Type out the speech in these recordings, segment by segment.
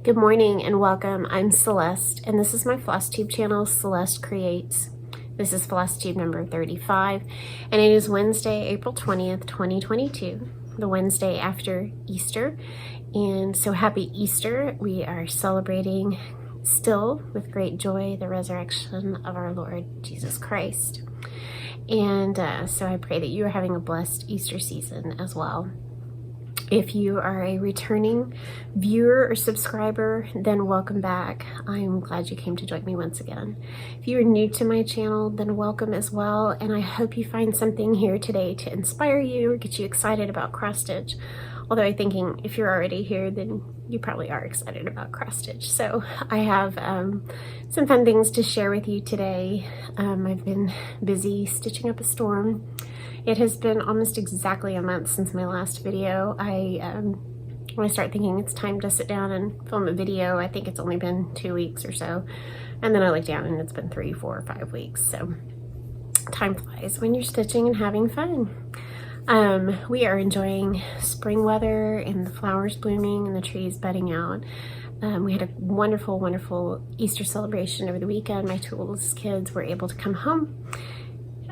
Good morning and welcome. I'm Celeste and this is my FlossTube channel, Celeste Creates. This is FlossTube number 35 and it is Wednesday, April 20th, 2022, the Wednesday after Easter. And so happy Easter. We are celebrating still with great joy the resurrection of our Lord Jesus Christ. And so I pray that you are having a blessed Easter season as well. If you are a returning viewer or subscriber, then welcome back. I'm glad you came to join me once again. If you are new to my channel, then welcome as well. And I hope you find something here today to inspire you or get you excited about cross stitch. Although I'm thinking if you're already here, then you probably are excited about cross stitch. So I have some fun things to share with you today. I've been busy stitching up a storm. It has been almost exactly a month since my last video. When I start thinking it's time to sit down and film a video, I think it's only been 2 weeks or so. And then I look down and it's been 3, 4, 5 weeks. So time flies when you're stitching and having fun. We are enjoying spring weather and the flowers blooming and the trees budding out. We had a wonderful, wonderful Easter celebration over the weekend. My two oldest kids were able to come home.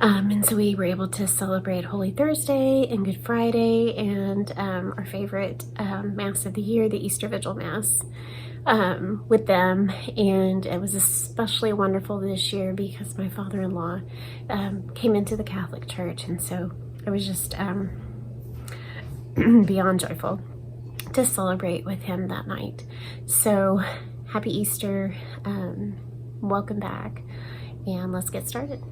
And so we were able to celebrate Holy Thursday and Good Friday and our favorite Mass of the year, the Easter Vigil Mass, with them. And it was especially wonderful this year because my father-in-law came into the Catholic Church. And so it was just beyond joyful to celebrate with him that night. So happy Easter, welcome back, and let's get started.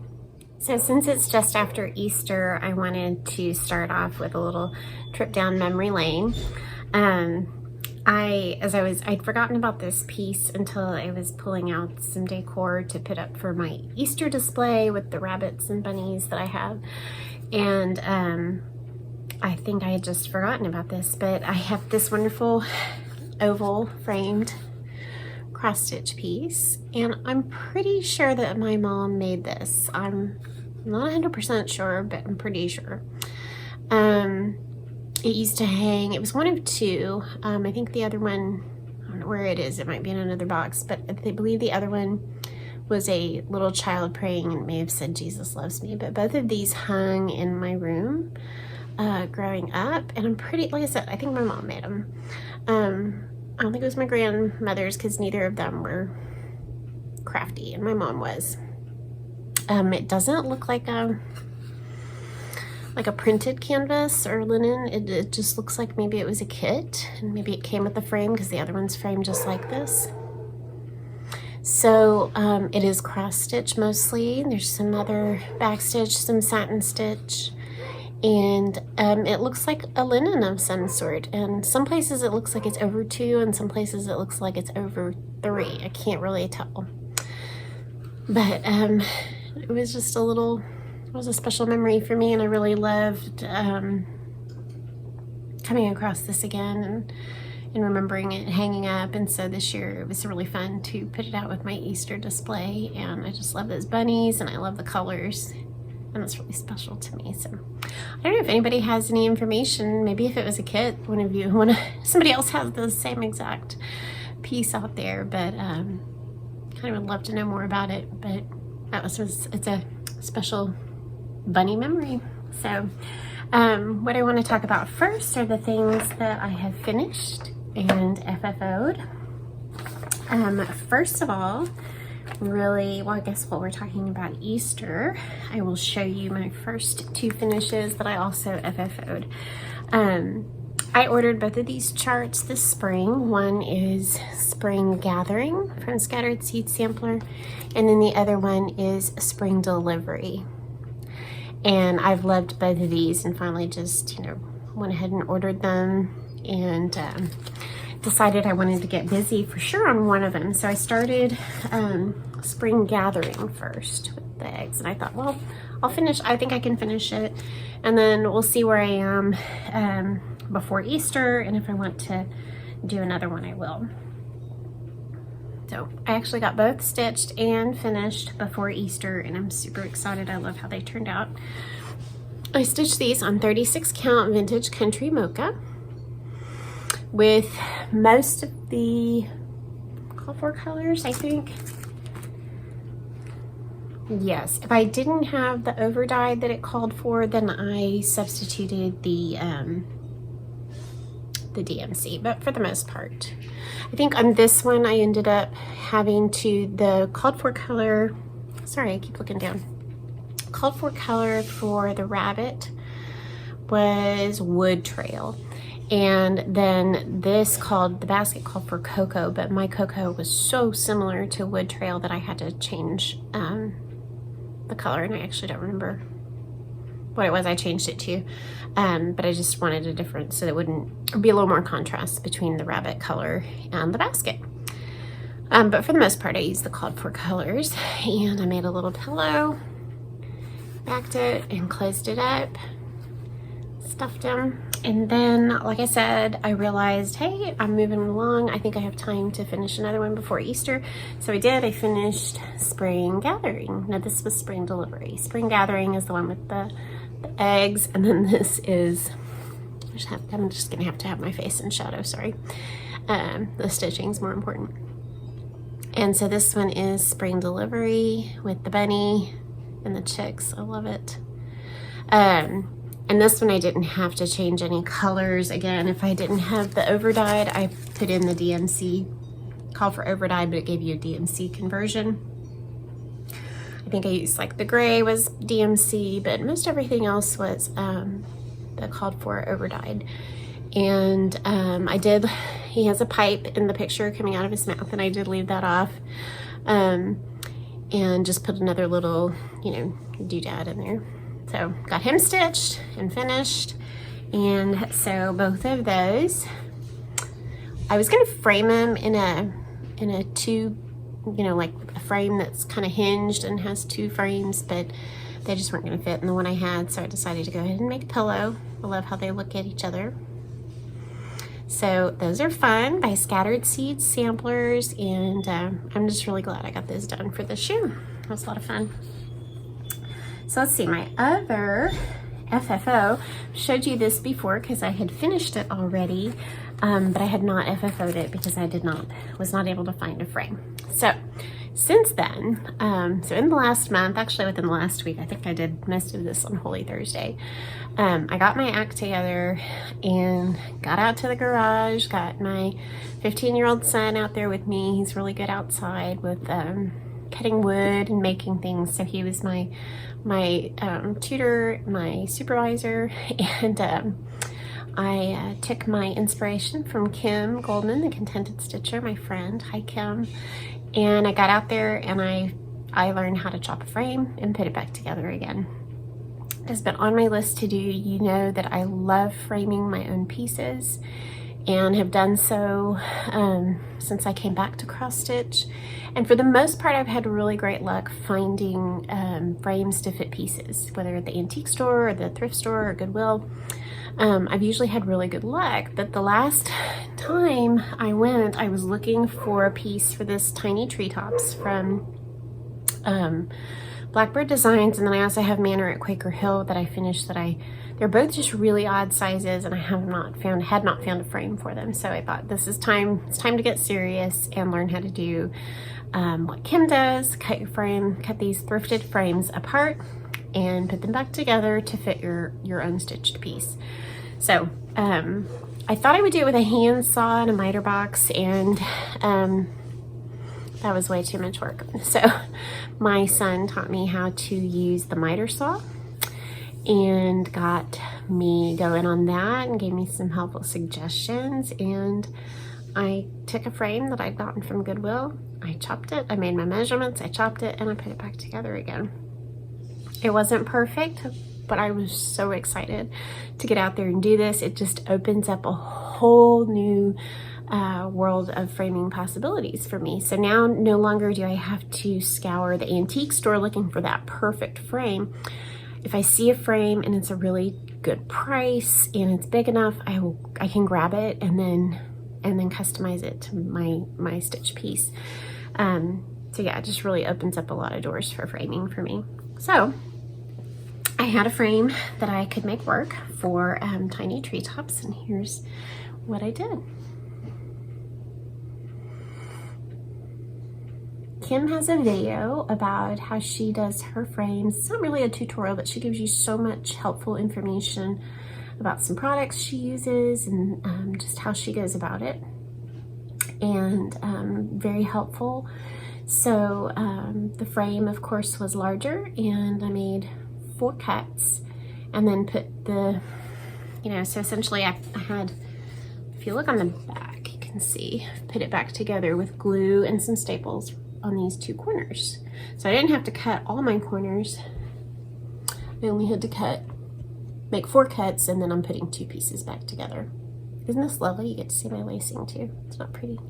So since it's just after Easter, I wanted to start off with a little trip down memory lane. I'd forgotten about this piece until I was pulling out some decor to put up for my Easter display with the rabbits and bunnies that I have. And I think I had just forgotten about this, but I have this wonderful oval framed cross stitch piece, and I'm pretty sure that my mom made this. I'm not 100% sure, but I'm pretty sure. It used to hang, it was one of two. I think the other one, I don't know where it is, it might be in another box, but I believe the other one was a little child praying and may have said Jesus loves me, but both of these hung in my room growing up, and I'm pretty, like I said, I think my mom made them. I don't think it was my grandmother's because neither of them were crafty, and my mom was. It doesn't look like a printed canvas or linen. It just looks like maybe it was a kit, and maybe it came with the frame because the other one's framed just like this. So it is cross stitch mostly. There's some other back stitch, some satin stitch. And it looks like a linen of some sort, and some places it looks like it's over 2 and some places it looks like it's over 3. I can't really tell, but it was just it was a special memory for me, and I really loved coming across this again and remembering it hanging up. And so this year it was really fun to put it out with my Easter display, and I just love those bunnies and I love the colors, and it's really special to me. So I don't know if anybody has any information, maybe if it was a kit, somebody else has the same exact piece out there, but kind of would love to know more about it. But it's a special bunny memory. So what I want to talk about first are the things that I have finished and FFO'd. First of all, I guess while we're talking about Easter, I will show you my first 2 finishes that I also FFO'd. I ordered both of these charts this spring. One is Spring Gathering from Scattered Seed Sampler, and then the other one is Spring Delivery. And I've loved both of these, and finally just, went ahead and ordered them, and decided I wanted to get busy for sure on one of them. So I started Spring Gathering first with the eggs, and I thought, well, I think I can finish it, and then we'll see where I am before Easter, and if I want to do another one, I will. So I actually got both stitched and finished before Easter, and I'm super excited. I love how they turned out. I stitched these on 36 count vintage country mocha with most of the called for colors, I think. Yes, if I didn't have the over dye that it called for, then I substituted the DMC, but for the most part. I think on this one I ended up having the called for color, sorry, I keep looking down. Called for color for the rabbit was Wood Trail. And then the basket called for Cocoa, but my Cocoa was so similar to Wood Trail that I had to change the color, and I actually don't remember what it was I changed it to, but I just wanted a difference so that it wouldn't be a little more contrast between the rabbit color and the basket. But for the most part, I used the called for colors, and I made a little pillow, backed it and closed it up, stuffed them. And then, like I said, I realized, hey, I'm moving along. I think I have time to finish another one before Easter. So I did. I finished Spring Gathering. Now, this was Spring Delivery. Spring Gathering is the one with the eggs. And then this is, I'm just going to have my face in shadow, sorry. The stitching's more important. And so this one is Spring Delivery with the bunny and the chicks. I love it. And this one I didn't have to change any colors. Again, if I didn't have the overdyed, I put in the DMC, call for overdyed, but it gave you a DMC conversion. I think I used like the gray was DMC, but most everything else was the called for overdyed. And he has a pipe in the picture coming out of his mouth, and I did leave that off. And just put another little, doodad in there. So got him stitched and finished. And so both of those, I was gonna frame them in a tube, like a frame that's kind of hinged and has two frames, but they just weren't gonna fit in the one I had. So I decided to go ahead and make a pillow. I love how they look at each other. So those are fun by Scattered Seeds Samplers. And I'm just really glad I got those done for this shoe. It was a lot of fun. So let's see, my other FFO, showed you this before because I had finished it already, but I had not FFO'd it because I was not able to find a frame. So since then, so in the last month, actually within the last week, I think I did most of this on Holy Thursday, I got my act together and got out to the garage, got my 15-year-old son out there with me. He's really good outside with cutting wood and making things. So he was my tutor, my supervisor, and I took my inspiration from Kim Goldman, the Contented Stitcher, my friend. Hi, Kim. And I got out there and I learned how to chop a frame and put it back together again. It's been on my list to do. You know that I love framing my own pieces and have done so since I came back to cross stitch. And for the most part, I've had really great luck finding frames to fit pieces, whether at the antique store or the thrift store or Goodwill. I've usually had really good luck, but the last time I went, I was looking for a piece for this tiny treetops from Blackbird Designs, and then I also have Manor at Quaker Hill that I finished they're both just really odd sizes, and I had not found a frame for them. So I thought it's time to get serious and learn how to do what Kim does, cut these thrifted frames apart and put them back together to fit your own stitched piece. So I thought I would do it with a hand saw and a miter box, and that was way too much work. So my son taught me how to use the miter saw and got me going on that and gave me some helpful suggestions. And I took a frame that I'd gotten from Goodwill, I chopped it, I made my measurements, I chopped it, and I put it back together again. It wasn't perfect, but I was so excited to get out there and do this. It just opens up a whole new world of framing possibilities for me. So now no longer do I have to scour the antique store looking for that perfect frame. If I see a frame and it's a really good price and it's big enough, I can grab it and then customize it to my stitch piece. So yeah, it just really opens up a lot of doors for framing for me. So I had a frame that I could make work for tiny treetops, and here's what I did. Kim has a video about how she does her frames. It's not really a tutorial, but she gives you so much helpful information about some products she uses and just how she goes about it. And very helpful. So the frame, of course, was larger, and I made 4 cuts and then put the, so essentially I had, if you look on the back, you can see, put it back together with glue and some staples on these 2 corners. So I didn't have to cut all my corners. I only had to make 4 cuts, and then I'm putting 2 pieces back together. Isn't this lovely? You get to see my lacing too. It's not pretty.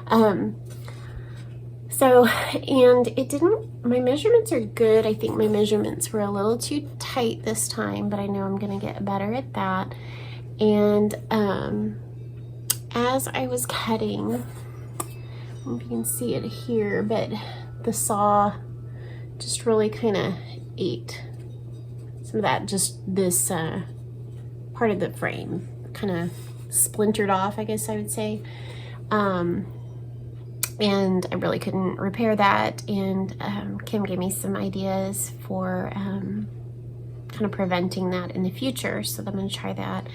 And it didn't, my measurements are good. I think my measurements were a little too tight this time, but I know I'm gonna get better at that. And as I was cutting, I don't know if you can see it here, but the saw just really kind of ate some of that, just this part of the frame kind of splintered off, I guess I would say. And I really couldn't repair that, and Kim gave me some ideas for kind of preventing that in the future, so I'm going to try that.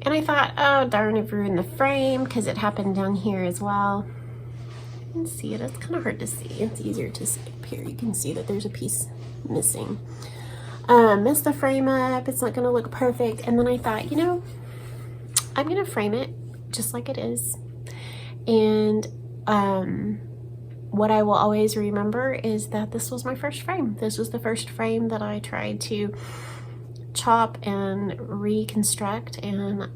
And I thought, oh darn, I've ruined the frame, because it happened down here as well. You can see it, it's kind of hard to see. It's easier to see up here. You can see that there's a piece missing. Messed the frame up, it's not going to look perfect. And then I thought, I'm going to frame it just like it is. And what I will always remember is that this was my first frame. This was the first frame that I tried to chop and reconstruct, and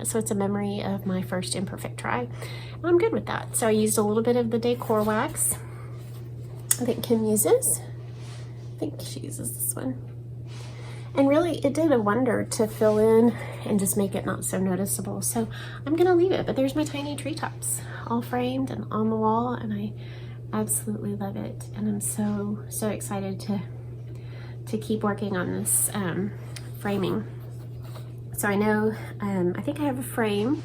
so it's a memory of my first imperfect try, and I'm good with that. So I used a little bit of the decor wax that Kim uses. I think she uses this one. And really, it did a wonder to fill in and just make it not so noticeable. So I'm gonna leave it, but there's my tiny treetops, all framed and on the wall, and I absolutely love it. And I'm so excited to keep working on this framing. So I know, I think I have a frame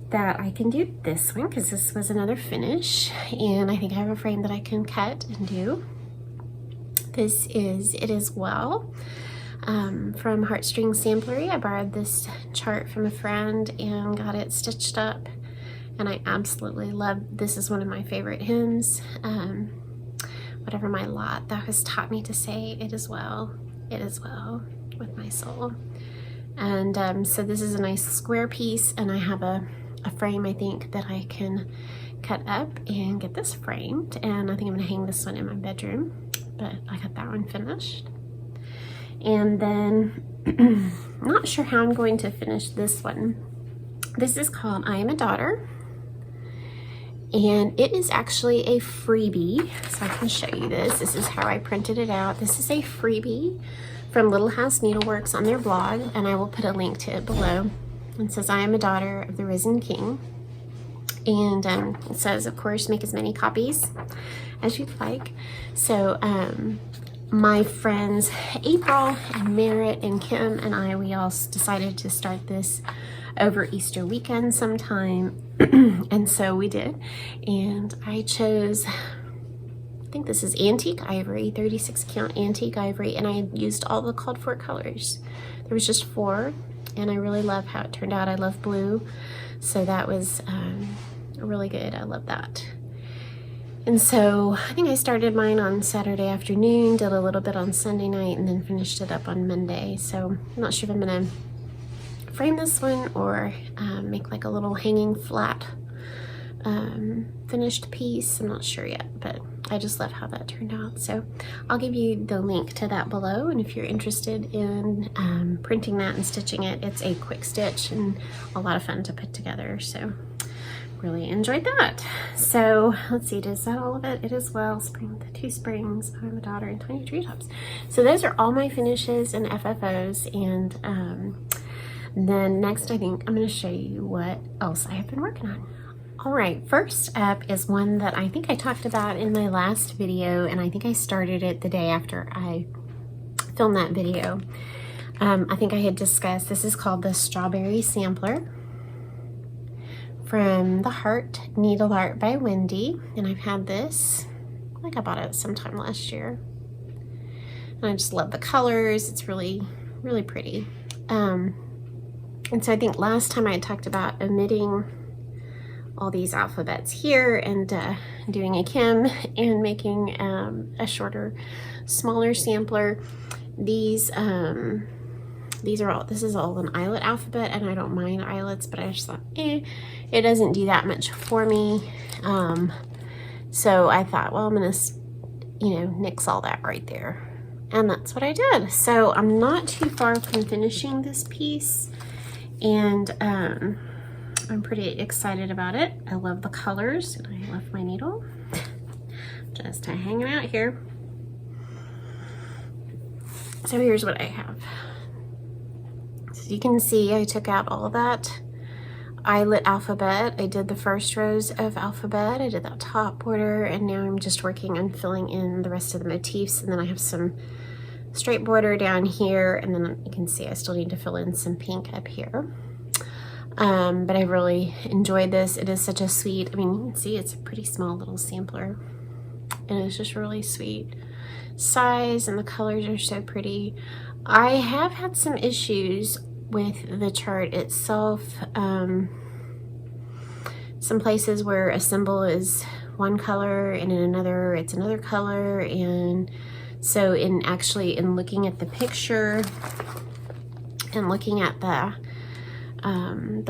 that I can do this one, because this was another finish, and I think I have a frame that I can cut and do. This is It Is Well. From Heartstring Samplery. I borrowed this chart from a friend and got it stitched up, and I absolutely love this. Is one of my favorite hymns. Whatever my lot, thou hast taught me to say, it is well with my soul. And so this is a nice square piece, and I have a frame, I think, that I can cut up and get this framed, and I think I'm gonna hang this one in my bedroom, but I got that one finished. And then I'm not sure how I'm going to finish this one. This is called I Am a Daughter, and it is actually a freebie, so I can show you this. This is how I printed it out. This is a freebie from Little House Needleworks on their blog, and I will put a link to it below. It says, I am a daughter of the risen King. And it says, of course, make as many copies as you'd like. So my friends April and Merritt and Kim and I, we all decided to start this over Easter weekend sometime. And so we did. And I chose, I think this is antique ivory, 36 count antique ivory, and I used all the called for colors. There was just 4, and I really love how it turned out. I love blue, so that was really good. I love that. And so I think I started mine on Saturday afternoon, did a little bit on Sunday night, and then finished it up on Monday. So I'm not sure if I'm gonna frame this one or make like a little hanging flat finished piece. I'm not sure yet, but I just love how that turned out. So I'll give you the link to that below, and if you're interested in printing that and stitching it, it's a quick stitch and a lot of fun to put together. So really enjoyed that. So let's see, does that all of it? It is well, spring, the 2 springs, I'm a daughter, and 20 treetops. So those are all my finishes and FFOs, and then next I think I'm going to show you what else I have been working on. All right, first up is one that I think I talked about in my last video, and I think I started it the day after I filmed that video. I think I had discussed, this is called the Strawberry Sampler from The Heart Needle Art by Wendy. And I've had this, I think I bought it sometime last year. And I just love the colors. It's really, really pretty. And so I think last time I had talked about omitting all these alphabets here and doing a Kim and making a shorter, smaller sampler. These are all, this is all an eyelet alphabet, and I don't mind eyelets, but I just thought, it doesn't do that much for me. So I thought, well, I'm gonna, nix all that right there. And that's what I did. So I'm not too far from finishing this piece, and I'm pretty excited about it. I love the colors, and I left my needle just hanging out here. So here's what I have. So you can see I took out all that eyelet alphabet. I did the first rows of alphabet. I did that top border, and now I'm just working on filling in the rest of the motifs. And then I have some straight border down here, and then you can see I still need to fill in some pink up here. But I really enjoyed this. It is such a sweet, I mean, you can see it's a pretty small little sampler, and it's just really sweet size, and the colors are so pretty. I have had some issues with the chart itself. Some places where a symbol is one color and in another it's another color, and so in looking at the picture and looking at the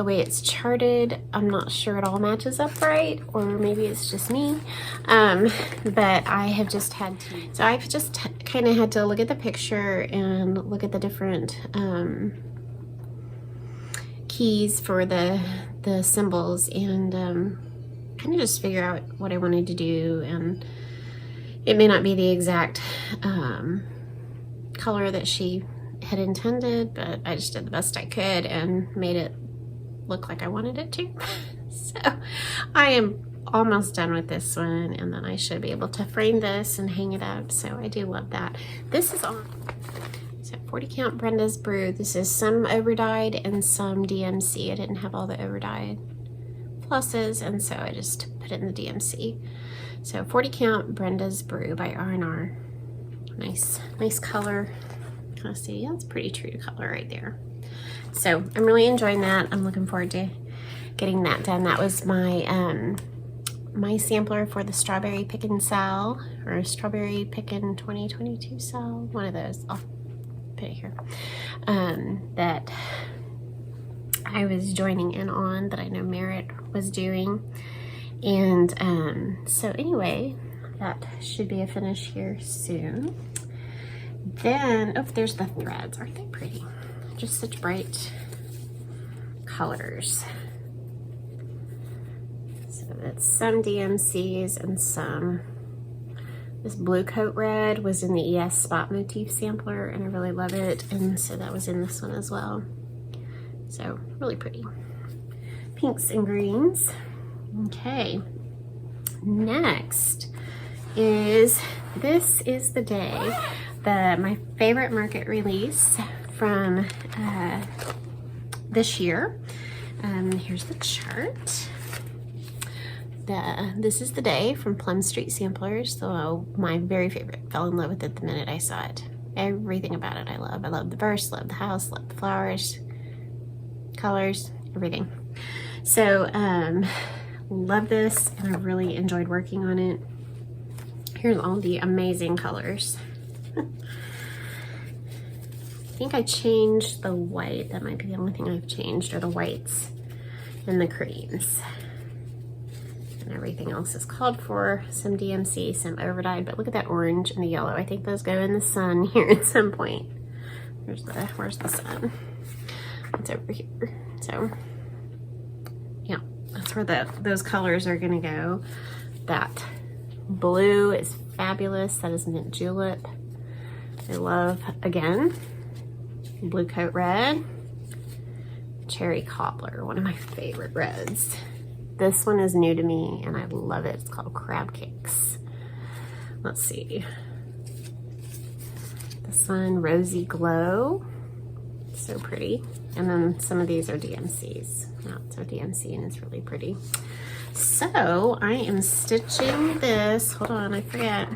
way it's charted, I'm not sure it all matches up right, or maybe it's just me. But I have just had to, so I've just kind of had to look at the picture and look at the different keys for the symbols, and kind of just figure out what I wanted to do. And it may not be the exact color that she had intended, but I just did the best I could and made it look like I wanted it to. So I am almost done with this one, and then I should be able to frame this and hang it up. So I do love that. This is on 40 count Brenda's Brew. This is some overdyed and some DMC. I didn't have all the overdyed flosses, and so I just put it in the DMC. So 40 count Brenda's Brew by R&R. Nice color. Kind of see, that's pretty true to color right there. So I'm really enjoying that. I'm looking forward to getting that done. That was my my sampler for the Strawberry Pickin' Sal, or Strawberry Pickin' 2022 Sal, one of those. I'll put it here. That I was joining in on, that I know Merritt was doing. And so anyway, that should be a finish here soon. Then, oh, there's the threads. Aren't they pretty? Just such bright colors. So that's some DMCs and some. This Blue Coat Red was in the ES Spot Motif Sampler, and I really love it. And so that was in this one as well. So really pretty. Pinks and greens. Okay. Next is, this is the day, my favorite market release from this year. Here's the chart. This is the day from Plum Street Samplers. So my very favorite. Fell in love with it the minute I saw it. Everything about it I love. I love the verse, love the house, love the flowers, colors, everything. So love this, and I really enjoyed working on it. Here's all the amazing colors. I think I changed the white. That might be the only thing I've changed, are the whites and the creams. And everything else is called for. Some DMC, some overdyed, but look at that orange and the yellow. I think those go in the sun here at some point. Where's the sun? It's over here. So yeah, that's where those colors are gonna go. That blue is fabulous. That is Mint Julep. I love, again, Blue Coat Red. Cherry Cobbler, one of my favorite reds. This one is new to me and I love it. It's called Crab Cakes. Let's see. This one, Rosy Glow. So pretty. And then some of these are DMCs. so DMC, and it's really pretty. So I am stitching this, hold on, I forget.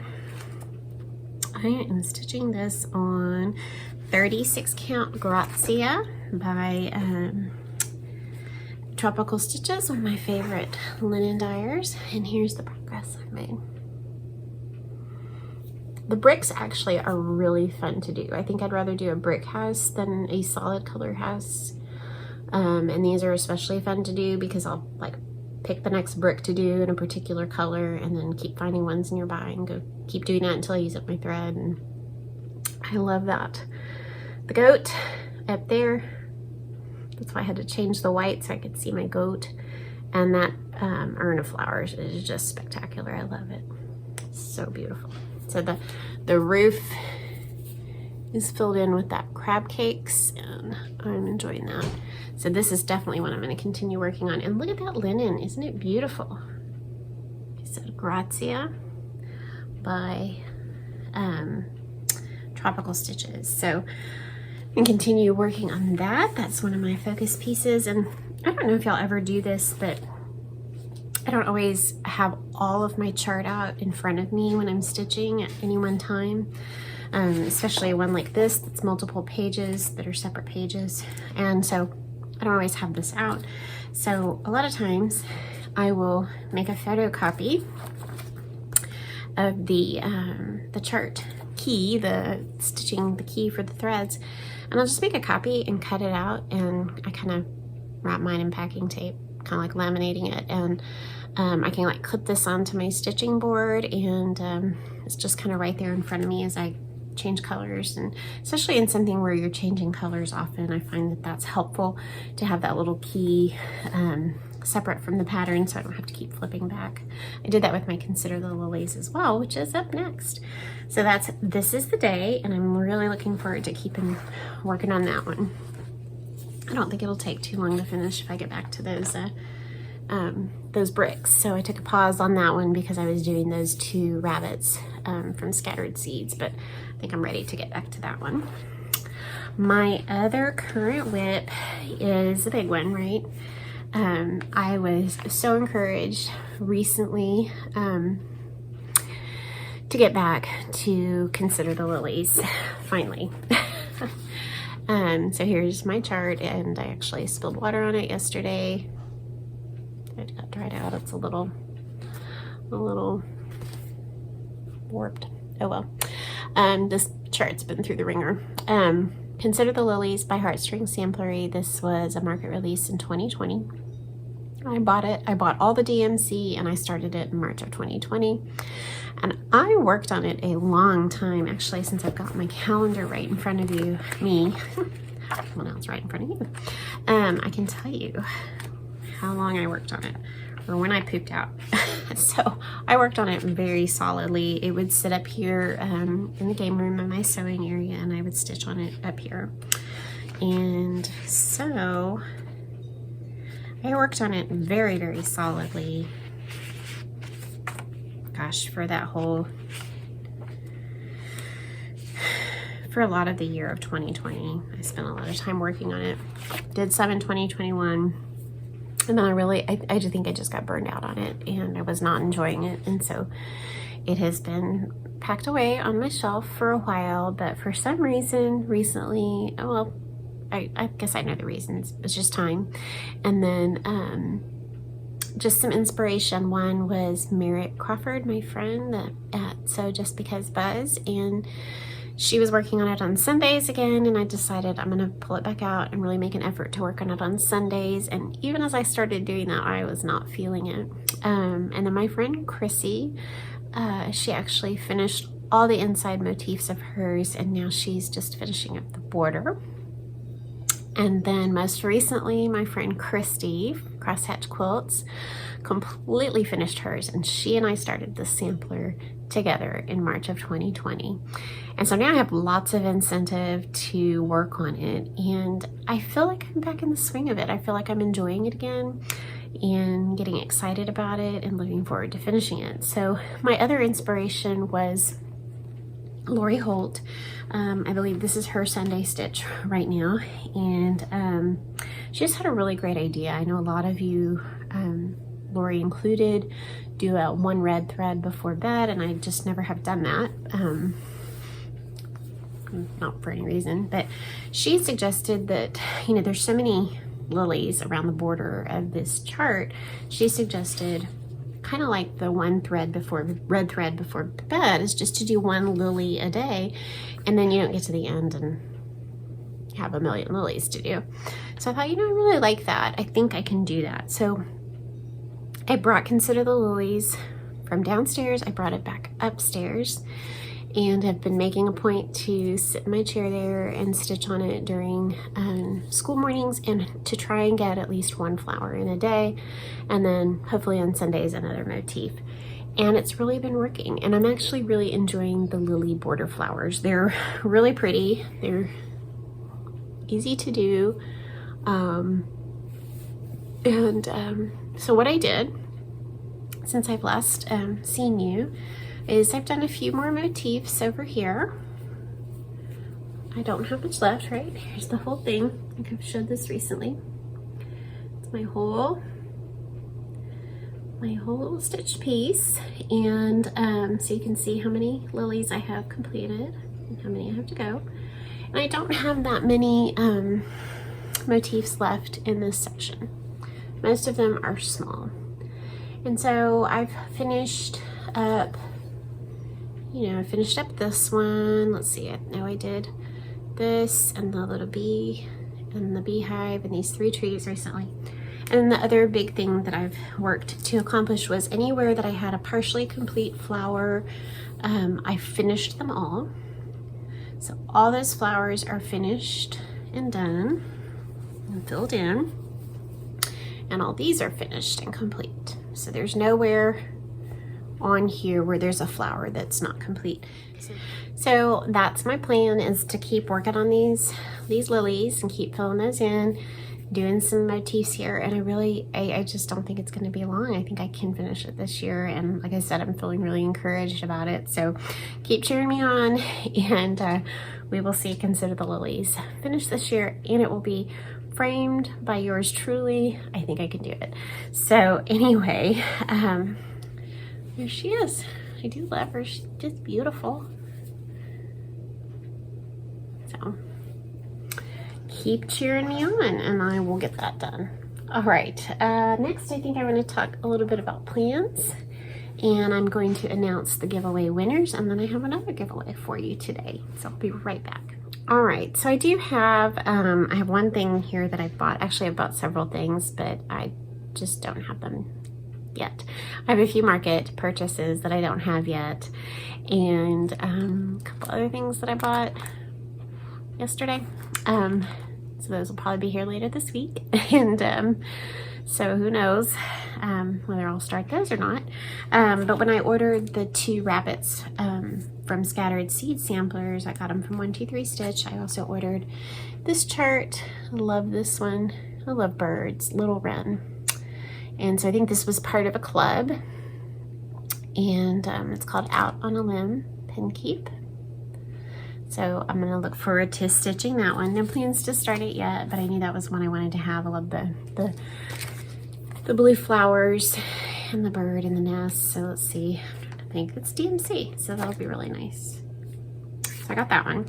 I am stitching this on 36 count Grazia by Tropical Stitches, one of my favorite linen dyers, and here's the progress I've made. The bricks actually are really fun to do. I think I'd rather do a brick house than a solid color house, and these are especially fun to do because I'll like pick the next brick to do in a particular color and then keep finding ones nearby and go keep doing that until I use up my thread, and I love that. The goat up there, that's why I had to change the white so I could see my goat, and that urn of flowers is just spectacular. I love it, it's so beautiful. So the roof is filled in with that crab cakes, and I'm enjoying that. So this is definitely what I'm going to continue working on. And look at that linen, isn't it beautiful? Like I said, Grazia by Tropical Stitches. So I'm going to continue working on that. That's one of my focus pieces. And I don't know if y'all ever do this, but I don't always have all of my chart out in front of me when I'm stitching at any one time. Especially one like this that's multiple pages that are separate pages, and so I don't always have this out. So a lot of times I will make a photocopy of the chart key, the stitching the key for the threads, and I'll just make a copy and cut it out, and I kind of wrap mine in packing tape, kind of like laminating it, and I can like clip this onto my stitching board, and it's just kind of right there in front of me as I change colors. And especially in something where you're changing colors often, I find that that's helpful to have that little key separate from the pattern so I don't have to keep flipping back. I did that with my Consider the Lilies as well, which is up next. So this is the day, and I'm really looking forward to keeping working on that one. I don't think it'll take too long to finish if I get back to those bricks. So I took a pause on that one because I was doing those two rabbits from Scattered Seeds, but I think I'm ready to get back to that one. My other current whip is a big one, right? I was so encouraged recently to get back to Consider the Lilies, finally. So here's my chart, and I actually spilled water on it yesterday. It got dried out. It's a little warped. Oh well. This chart's been through the ringer. Consider the Lilies by Heartstring Samplery. This was a market release in 2020. I bought it. I bought all the DMC, and I started it in March of 2020. And I worked on it a long time, actually, since I've got my calendar right in front of me. Well, now it's right in front of you. I can tell you how long I worked on it, or when I pooped out. So I worked on it very solidly. It would sit up here in the game room in my sewing area, and I would stitch on it up here. And so I worked on it very, very solidly. Gosh, for a lot of the year of 2020. I spent a lot of time working on it. Did some in 2021. And then I just think I just got burned out on it, and I was not enjoying it. And so it has been packed away on my shelf for a while, but for some reason recently, well, I guess I know the reasons. It's just time. And then just some inspiration. One was Merritt Crawford, my friend at Sew Just Because Buzz, and she was working on it on Sundays again, and I decided I'm gonna pull it back out and really make an effort to work on it on Sundays. And even as I started doing that, I was not feeling it. And then my friend Chrissy, she actually finished all the inside motifs of hers, and now she's just finishing up the border. And then most recently, my friend Christy, Crosshatch Quilts, completely finished hers, and she and I started the sampler together in March of 2020. And so now I have lots of incentive to work on it, and I feel like I'm back in the swing of it. I feel like I'm enjoying it again and getting excited about it and looking forward to finishing it. So my other inspiration was Lori Holt. I believe this is her Sunday stitch right now, and she just had a really great idea. I know a lot of you, Lori included, do a one red thread before bed, and I just never have done that. Not for any reason, but she suggested that, you know, there's so many lilies around the border of this chart. She suggested kind of like the one thread before, red thread before bed, is just to do one lily a day, and then you don't get to the end and have a million lilies to do. So I thought, you know, I really like that. I think I can do that. So I brought Consider the Lilies from downstairs. I brought it back upstairs, and have been making a point to sit in my chair there and stitch on it during school mornings, and to try and get at least one flower in a day, and then hopefully on Sundays another motif. And it's really been working, and I'm actually really enjoying the lily border flowers. They're really pretty, they're easy to do, so what I did since I've last seen you is I've done a few more motifs over here. I don't have much left, right? Here's the whole thing. I think I've showed this recently. It's my whole little stitch piece, and so you can see how many lilies I have completed and how many I have to go. And I don't have that many motifs left in this section. Most of them are small. And so I've finished up, you know, I finished up this one. Let's see, I know I did this and the little bee and the beehive and these 3 trees recently. And the other big thing that I've worked to accomplish was anywhere that I had a partially complete flower, I finished them all. So all those flowers are finished and done and filled in, and all these are finished and complete. So there's nowhere on here where there's a flower that's not complete. So that's my plan, is to keep working on these lilies and keep filling those in, doing some motifs here. And I just don't think it's going to be long. I think I can finish it this year, and like I said, I'm feeling really encouraged about it. So keep cheering me on, and we will see Consider the Lilies finish this year, and it will be framed by yours truly. I think I can do it. So anyway, there she is. I do love her. She's just beautiful. So keep cheering me on, and I will get that done. All right, next I think I'm going to talk a little bit about plans, and I'm going to announce the giveaway winners, and then I have another giveaway for you today. So I'll be right back. All right, so I do have, I have one thing here that I've bought. Actually, I've bought several things, but I just don't have them yet. I have a few market purchases that I don't have yet, and a couple other things that I bought yesterday. So those will probably be here later this week, and so who knows whether I'll start those or not. But when I ordered the 2 rabbits from Scattered Seed Samplers, I got them from 123 Stitch. I also ordered this chart. I love this one. I love birds, Little Wren. And so I think this was part of a club, and it's called Out on a Limb Pin Keep. So I'm gonna look forward to stitching that one. No plans to start it yet, but I knew that was one I wanted to have. I love the blue flowers and the bird and the nest. So let's see, I think it's DMC, so that'll be really nice. So I got that one.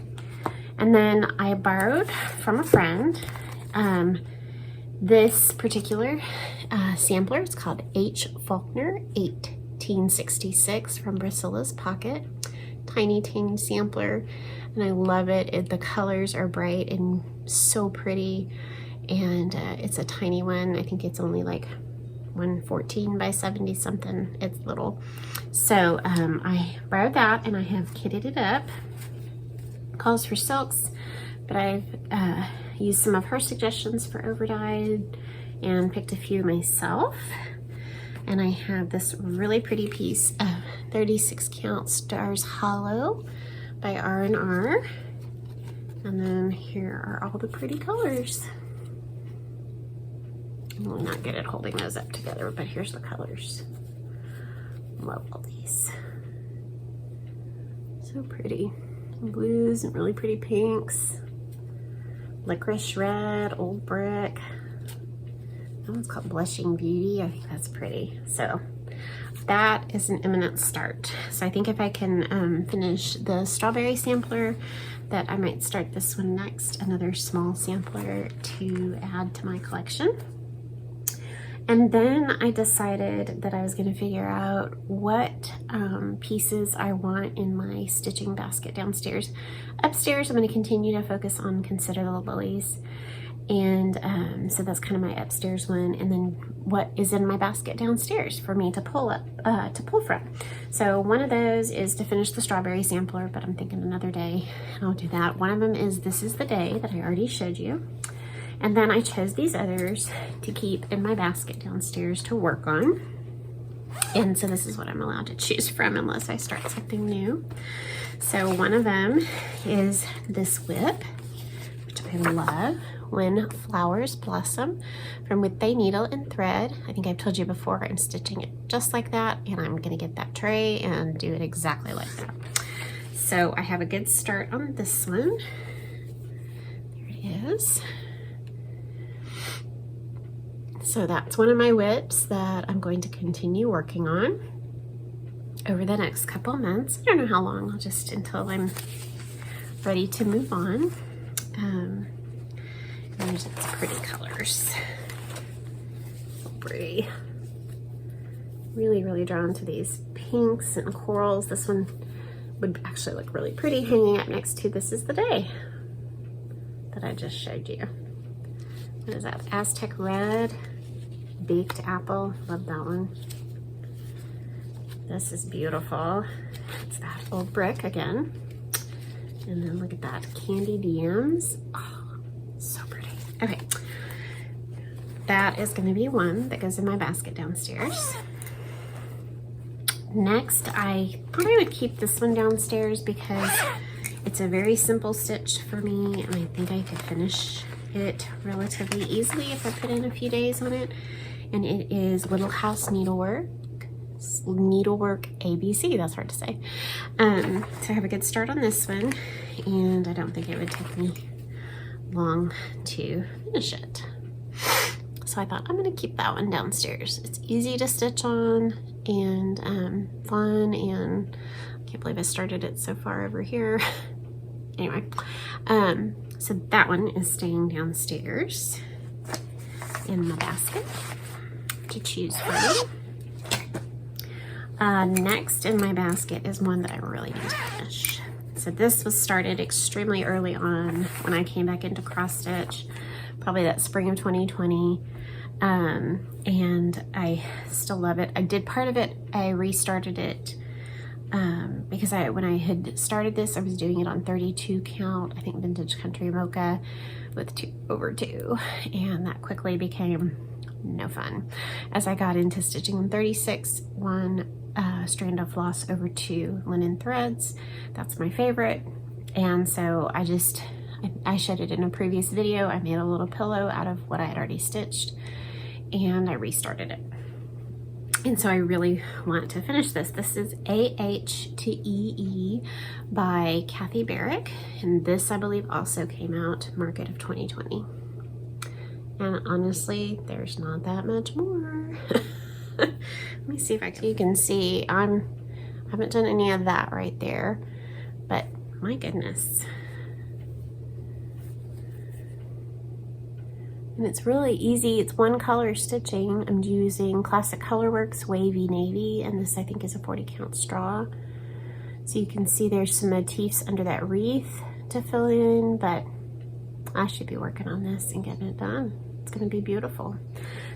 And then I borrowed from a friend this particular sampler. It's called H. Faulkner 1866 from Priscilla's Pocket. Tiny sampler, and I love it. The colors are bright and so pretty, and it's a tiny one. I think it's only like 114 by 70 something. It's little. So I borrowed that, and I have kitted it up. Calls for silks, but I've used some of her suggestions for overdyed and picked a few myself. And I have this really pretty piece of 36 count Stars Hollow by R&R. And then here are all the pretty colors. I'm really not good at holding those up together, but here's the colors. Love all these. So pretty. blues and really pretty pinks. Licorice red, old brick. That one's called Blushing Beauty. I think that's pretty. So that is an imminent start. So I think if I can finish the strawberry sampler, that I might start this one next, another small sampler to add to my collection. And then I decided that I was going to figure out what pieces I want in my stitching basket downstairs. Upstairs, I'm going to continue to focus on Consider the Lilies. And so that's kind of my upstairs one. And then what is in my basket downstairs for me to pull from. So one of those is to finish the strawberry sampler, but I'm thinking another day I'll do that. One of them is This Is the Day that I already showed you. And then I chose these others to keep in my basket downstairs to work on. And so this is what I'm allowed to choose from unless I start something new. So one of them is this whip, which I love, When Flowers Blossom, from With Thy Needle and Thread. I think I've told you before, I'm stitching it just like that, and I'm gonna get that tray and do it exactly like that. So I have a good start on this one. There it is. So that's one of my whips that I'm going to continue working on over the next couple months. I don't know how long, I'll just until I'm ready to move on. There's its pretty colors. So pretty. Really, really drawn to these pinks and corals. This one would actually look really pretty hanging up next to This Is the Day that I just showed you. What is that? Aztec Red, Baked Apple. Love that one. This is beautiful. It's that old brick again. And then look at that, Candied Yams. Oh, so pretty. Okay. That is going to be one that goes in my basket downstairs. Next, I thought I would keep this one downstairs because it's a very simple stitch for me, and I think I could finish it relatively easily if I put in a few days on it. And it is Little House Needlework ABC. That's hard to say. So I have a good start on this one, and I don't think it would take me long to finish it. So I thought I'm going to keep that one downstairs. It's easy to stitch on and fun, and I can't believe I started it so far over here. Anyway, so that one is staying downstairs in my basket to choose from. Next in my basket is one that I really need to finish. So this was started extremely early on when I came back into cross stitch, probably that spring of 2020. And I still love it. I did part of it, I restarted it because when I had started this, I was doing it on 32 count, I think Vintage Country Mocha with 2/2, and that quickly became no fun. As I got into stitching on 36, one strand of floss over 2 linen threads. That's my favorite. And so I showed it in a previous video. I made a little pillow out of what I had already stitched, and I restarted it. And so I really want to finish this. This is AH to EE by Kathy Barrick, and this I believe also came out Market of 2020. And honestly, there's not that much more. Let me see if you can see. I haven't done any of that right there, but my goodness. And it's really easy. It's one color stitching. I'm using Classic Colorworks Wavy Navy, and this I think is a 40 count straw. So you can see there's some motifs under that wreath to fill in, but I should be working on this and getting it done. It's going to be beautiful.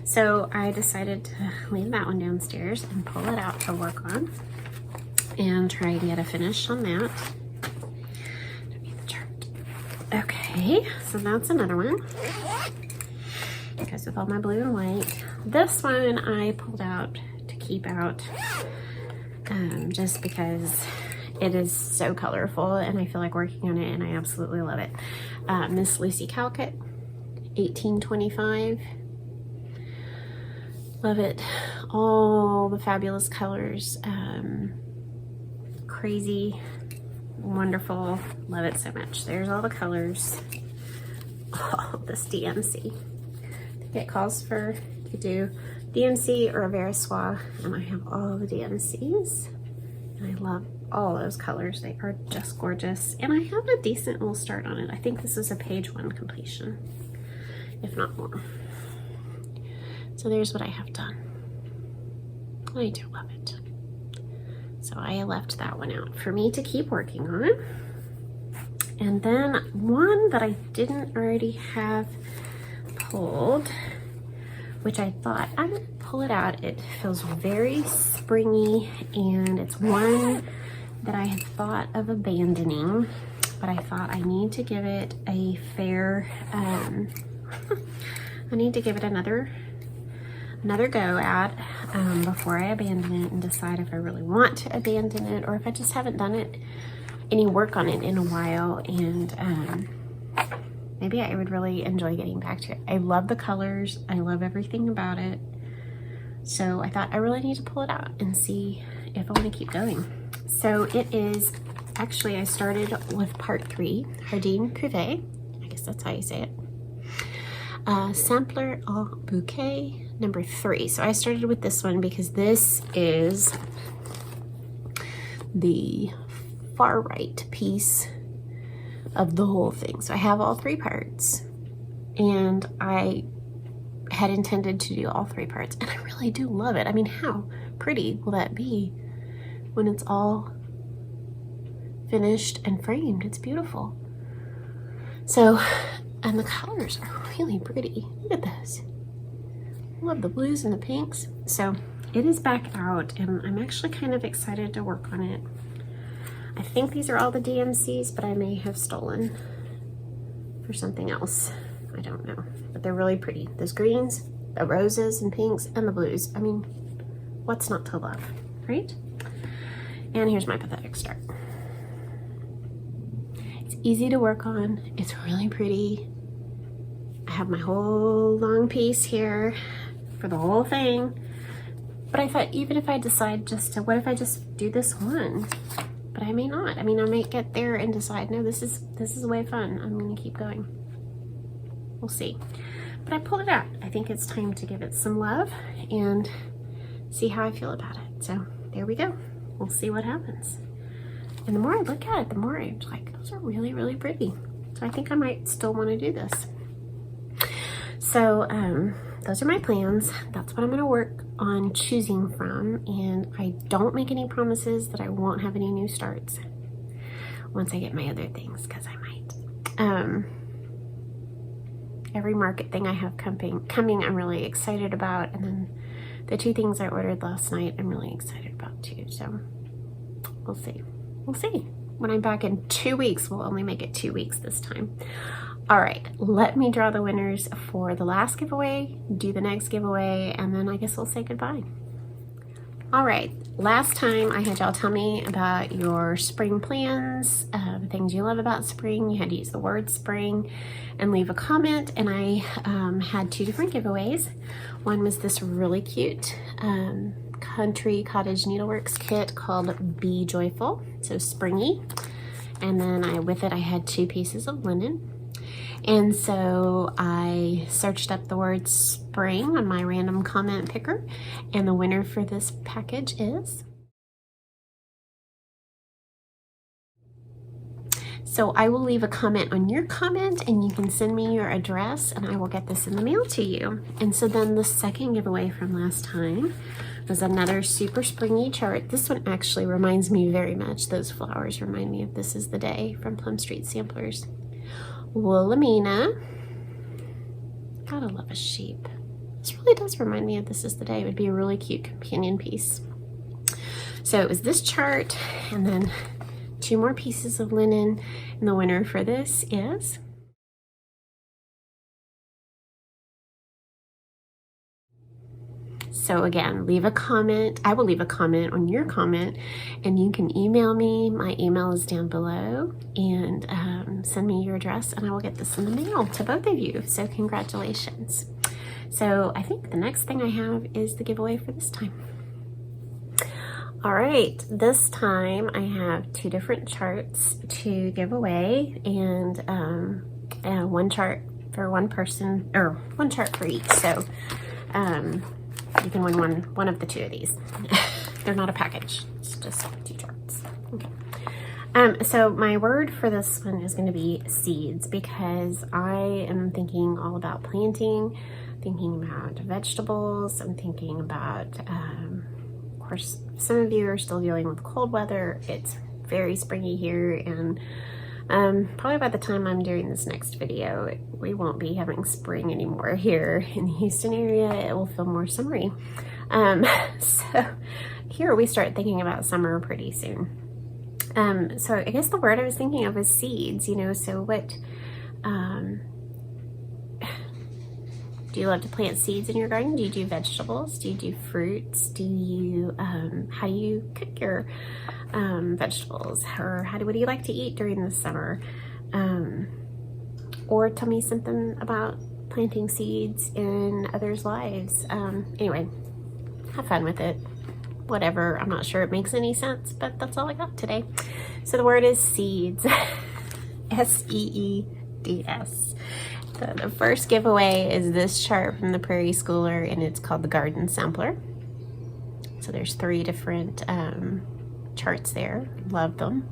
So I decided to leave that one downstairs and pull it out to work on and try and get a finish on that. Okay, so that's another one. It goes with all my blue and white. This one I pulled out to keep out just because it is so colorful and I feel like working on it, and I absolutely love it. Miss Lucy Calcutt, 1825. Love it. All the fabulous colors. Crazy wonderful. Love it so much. There's all the colors. Oh, this DMC. I think it calls for you do DMC or a Verissois, and I have all the DMCs. And I love all those colors. They are just gorgeous. And I have a decent little start on it. I think this is a page 1 completion, if not more. So there's what I have done. I do love it. So I left that one out for me to keep working on. And then one that I didn't already have pulled, which I thought I'm gonna pull it out. It feels very springy, and it's one that I had thought of abandoning, but I thought I need to give it a fair, I need to give it another go at before I abandon it and decide if I really want to abandon it or if I just haven't done it any work on it in a while, and maybe I would really enjoy getting back to it. I love the colors. I love everything about it. So I thought I really need to pull it out and see if I want to keep going. So it is, actually I started with part 3, Jardin Privé. I guess that's how you say it. Sampler au Bouquet, number 3. So I started with this one because this is the far right piece of the whole thing. So I have all 3 parts, and I had intended to do all 3 parts, and I really do love it. I mean, how pretty will that be when it's all finished and framed? It's beautiful. So, and the colors are really pretty. Look at those. I love the blues and the pinks. So it is back out, and I'm actually kind of excited to work on it. I think these are all the DMCs, but I may have stolen for something else. I don't know, but they're really pretty. Those greens, the roses and pinks, and the blues. I mean, what's not to love, right? And here's my pathetic start. It's easy to work on. It's really pretty. I have my whole long piece here for the whole thing. But I thought, even if I decide just to, what if I just do this one? But I may not. I mean, I might get there and decide, no, this is way fun. I'm gonna keep going. We'll see. But I pulled it out. I think it's time to give it some love and see how I feel about it. So there we go. We'll see what happens. And the more I look at it, the more I'm like, those are really, really pretty. So I think I might still want to do this. So those are my plans. That's what I'm going to work on choosing from. And I don't make any promises that I won't have any new starts once I get my other things, because I might. Every market thing I have coming, I'm really excited about. And then the 2 things I ordered last night, I'm really excited about too. So we'll see. We'll see. When I'm back in 2 weeks, we'll only make it 2 weeks this time. All right, let me draw the winners for the last giveaway, do the next giveaway, and then I guess we'll say goodbye. All right, last time I had y'all tell me about your spring plans, the things you love about spring. You had to use the word spring and leave a comment, and I had 2 different giveaways. One was this really cute country cottage needleworks kit called Be Joyful, so springy. And then with it I had 2 pieces of linen. And so I searched up the word spring on my random comment picker, and the winner for this package is... So I will leave a comment on your comment, and you can send me your address, and I will get this in the mail to you. And so then the second giveaway from last time was another super springy chart. This one actually reminds me very much, those flowers remind me of This Is the Day from Plum Street Samplers. Wilhelmina. Gotta love a sheep. This really does remind me of This Is the Day. It would be a really cute companion piece. So it was this chart, and then 2 more pieces of linen, and the winner for this is... So again, leave a comment. I will leave a comment on your comment, and you can email me. My email is down below, and send me your address, and I will get this in the mail to both of you. So congratulations. So I think the next thing I have is the giveaway for this time. All right, this time I have 2 different charts to give away, and one chart for one person, or one chart for each. So you can win one of the 2 of these. They're not a package, it's just 2 charts. Okay. So my word for this one is going to be seeds, because I am thinking all about planting, thinking about vegetables. I'm thinking about, of course, some of you are still dealing with cold weather. It's very springy here, and probably by the time I'm doing this next video, we won't be having spring anymore here in the Houston area. It will feel more summery. So here we start thinking about summer pretty soon. So I guess the word I was thinking of is seeds, so what, do you love to plant seeds in your garden? Do you do vegetables? Do you do fruits? Do you, how do you cook your vegetables? Or what do you like to eat during the summer? Or tell me something about planting seeds in others' lives. Anyway, have fun with it. Whatever, I'm not sure it makes any sense, but that's all I got today. So the word is seeds, S-E-E-D-S. So the first giveaway is this chart from the Prairie Schooler, and it's called the Garden Sampler. So there's 3 different charts there. Love them.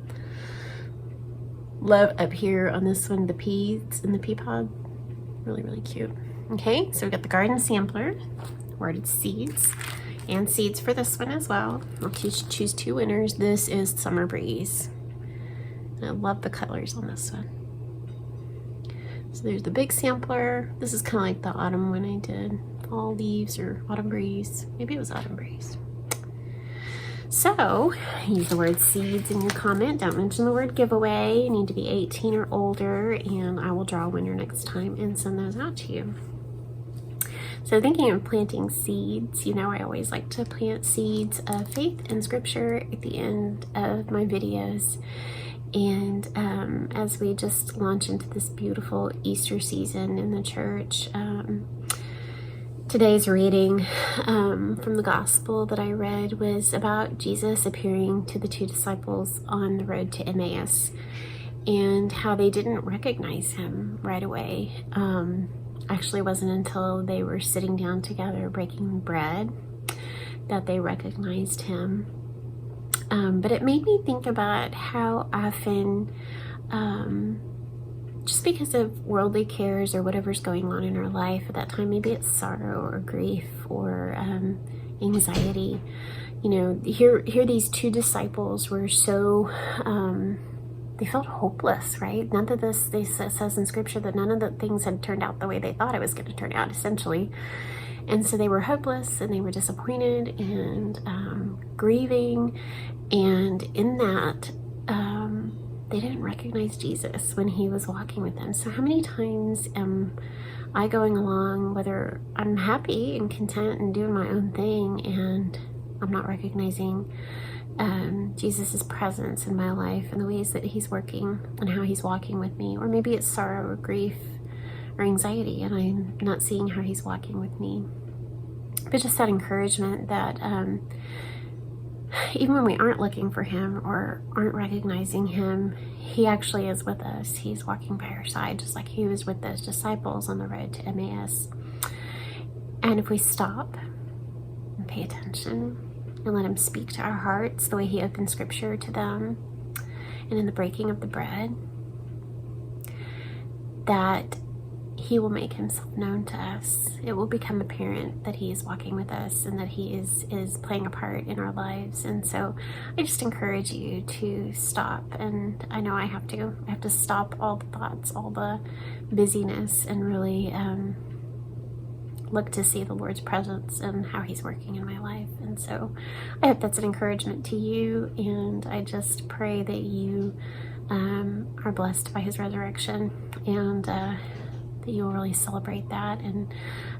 Love up here on this one, the peas and the pea pod. Really, really cute. Okay, so we got the Garden Sampler. Word is seeds. And seeds for this one as well. I'll choose 2 winners. This is Summer Breeze. And I love the colors on this one. So there's the big sampler. This is kind of like the autumn one I did. Fall leaves or autumn breeze. Maybe it was autumn breeze. So use the word seeds in your comment. Don't mention the word giveaway. You need to be 18 or older, and I will draw a winner next time and send those out to you. So thinking of planting seeds, I always like to plant seeds of faith and scripture at the end of my videos. And as we just launch into this beautiful Easter season in the church, today's reading from the gospel that I read was about Jesus appearing to the 2 disciples on the road to Emmaus, and how they didn't recognize him right away. Actually, it wasn't until they were sitting down together breaking bread that they recognized him. But it made me think about how often, just because of worldly cares or whatever's going on in our life at that time, maybe it's sorrow or grief or anxiety, here these 2 disciples were so, they felt hopeless, right? None of this, says in scripture that none of the things had turned out the way they thought it was going to turn out, essentially. And so they were hopeless, and they were disappointed and grieving. And in that, they didn't recognize Jesus when he was walking with them. So how many times am I going along, whether I'm happy and content and doing my own thing, and I'm not recognizing Jesus' presence in my life and the ways that he's working and how he's walking with me? Or maybe it's sorrow or grief or anxiety, and I'm not seeing how he's walking with me. But just that encouragement that even when we aren't looking for him or aren't recognizing him, he actually is with us. He's walking by our side, just like he was with those disciples on the road to Emmaus. And if we stop and pay attention and let him speak to our hearts the way he opened scripture to them, and in the breaking of the bread, that he will make himself known to us. It will become apparent that he is walking with us and that he is playing a part in our lives. And so I just encourage you to stop. And I know I have to stop all the thoughts, all the busyness, and really look to see the Lord's presence and how he's working in my life. And so I hope that's an encouragement to you, and I just pray that you are blessed by his resurrection, and that you'll really celebrate that. And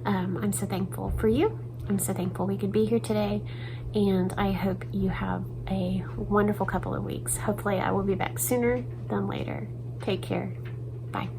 I'm so thankful for you. I'm so thankful we could be here today, and I hope you have a wonderful couple of weeks. Hopefully I will be back sooner than later. Take care. Bye.